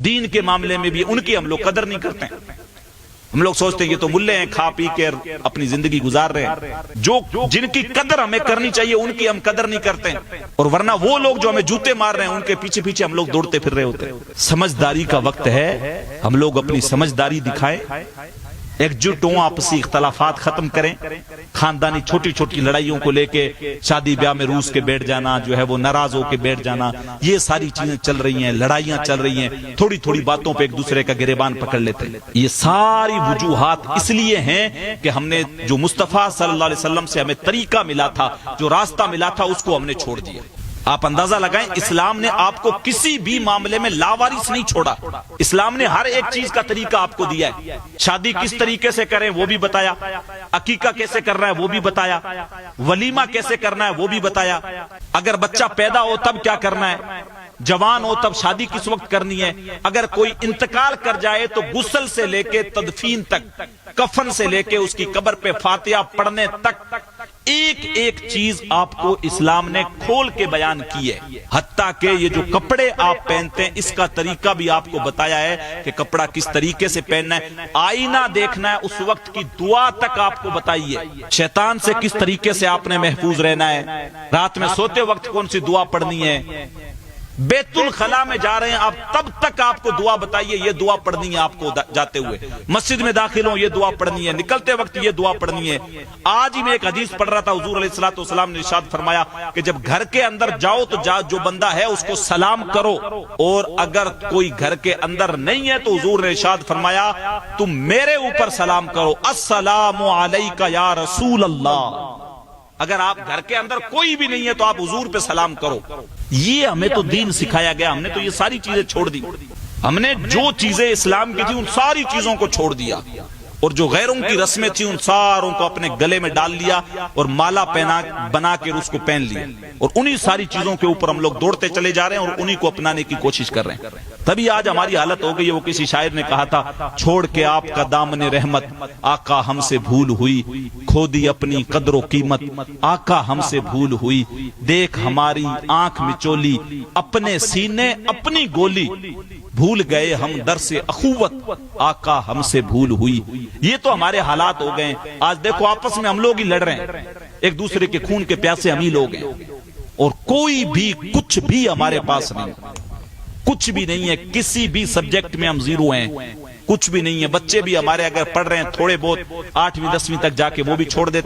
دین کے معاملے میں بھی ان کی ہم لوگ قدر نہیں کرتے ہیں۔ ہم لوگ سوچتے ہیں یہ تو ملے ہیں، کھا پی کے اپنی زندگی گزار رہے ہیں، جو جن کی قدر ہمیں کرنی چاہیے ان کی ہم قدر نہیں کرتے ہیں، اور ورنہ وہ لوگ جو ہمیں جوتے مار رہے ہیں ان کے پیچھے پیچھے ہم لوگ دوڑتے پھر رہے ہوتے ہیں۔ سمجھداری کا وقت ہے، ہم لوگ اپنی سمجھداری دکھائیں، ایک جٹ ہوں، آپسی اختلافات ختم کریں، خاندانی چھوٹی چھوٹی لڑائیوں کو لے کے شادی بیاہ میں روس کے بیٹھ جانا، جو ہے وہ ناراض ہو کے بیٹھ جانا، یہ ساری چیزیں چل رہی ہیں، لڑائیاں چل رہی ہیں، تھوڑی تھوڑی باتوں پہ ایک دوسرے کا گریبان پکڑ لیتے ہیں۔ یہ ساری وجوہات اس لیے ہیں کہ ہم نے جو مصطفیٰ صلی اللہ علیہ وسلم سے ہمیں طریقہ ملا تھا، جو راستہ ملا تھا، اس کو ہم نے چھوڑ دیا۔ آپ اندازہ لگائیں، اسلام نے آپ کو کسی بھی معاملے میں لاوارث نہیں چھوڑا، اسلام نے ہر ایک چیز کا طریقہ آپ کو دیا ہے۔ شادی کس طریقے سے کریں وہ بھی بتایا، عقیقہ کیسے کرنا ہے وہ بھی بتایا، ولیمہ کیسے کرنا ہے وہ بھی بتایا، اگر بچہ پیدا ہو تب کیا کرنا ہے، جوان ہو تب شادی کس وقت کرنی ہے، اگر کوئی انتقال کر جائے تو غسل سے لے کے تدفین تک، کفن سے لے کے اس کی قبر پہ فاتحہ پڑھنے تک، ایک ایک چیز آپ کو اسلام نے کھول کے بیان کی ہے۔ حتیٰ کہ یہ جو کپڑے آپ پہنتے ہیں اس کا طریقہ بھی آپ کو بتایا ہے کہ کپڑا کس طریقے سے پہننا ہے، آئینہ دیکھنا ہے، اس وقت کی دعا تک آپ کو بتائی ہے، شیطان سے کس طریقے سے آپ نے محفوظ رہنا ہے، رات میں سوتے وقت کون سی دعا پڑھنی ہے، بیت الخلا میں جا رہے ہیں آپ تب تک آپ کو دعا بتائیے، یہ دعا پڑھنی ہے آپ کو جاتے ہوئے، مسجد میں داخل ہوں یہ دعا پڑھنی ہے، نکلتے وقت یہ دعا پڑھنی ہے۔ آج ہی میں ایک حدیث پڑھ رہا تھا، حضور علیہ الصلوۃ والسلام نے ارشاد فرمایا کہ جب گھر کے اندر جاؤ تو جو بندہ ہے اس کو سلام کرو، اور اگر کوئی گھر کے اندر نہیں ہے تو حضور نے ارشاد فرمایا تم میرے اوپر سلام کرو، السلام علیکہ یا رسول اللہ۔ اگر آپ گھر کے اندر کوئی بھی نہیں ہے تو آپ حضور پہ سلام کرو۔ یہ ہمیں تو دین سکھایا گیا، ہم نے تو یہ ساری چیزیں چھوڑ دی، ہم نے جو چیزیں اسلام کی تھی ان ساری چیزوں کو چھوڑ دیا، اور جو غیروں کی رسمیں تھیں ان ساروں کو اپنے گلے میں ڈال لیا اور مالا بنا کے اس کو پہن لیا، اور انہی ساری چیزوں کے اوپر ہم لوگ دوڑتے چلے جا رہے ہیں اور انہی کو اپنانے کی کوشش کر رہے ہیں۔ تبھی آج ہماری حالت ہو گئی ہے، وہ کسی شاعر نے کہا تھا، چھوڑ کے آپ کا دامن رحمت آقا ہم سے بھول ہوئی، کھو دی اپنی قدر و قیمت آقا ہم سے بھول ہوئی، دیکھ ہماری آنکھ میں چولی اپنے سینے اپنی گولی، بھول گئے ہم در سے اخوت آقا ہم سے بھول ہوئی۔ یہ تو ہمارے حالات ہو گئے، آج دیکھو آپس میں ہم لوگ ہی لڑ رہے ہیں، ایک دوسرے کے خون کے پیاسے ہم ہی لوگ ہیں، اور کوئی بھی کچھ بھی ہمارے پاس نہیں، کچھ بھی نہیں ہے، کسی بھی سبجیکٹ میں ہم زیرو ہیں، کچھ بھی نہیں ہے۔ بچے بھی ہمارے اگر پڑھ رہے ہیں تھوڑے بہت 8ویں 10ویں تک جا کے وہ بھی چھوڑ دیتے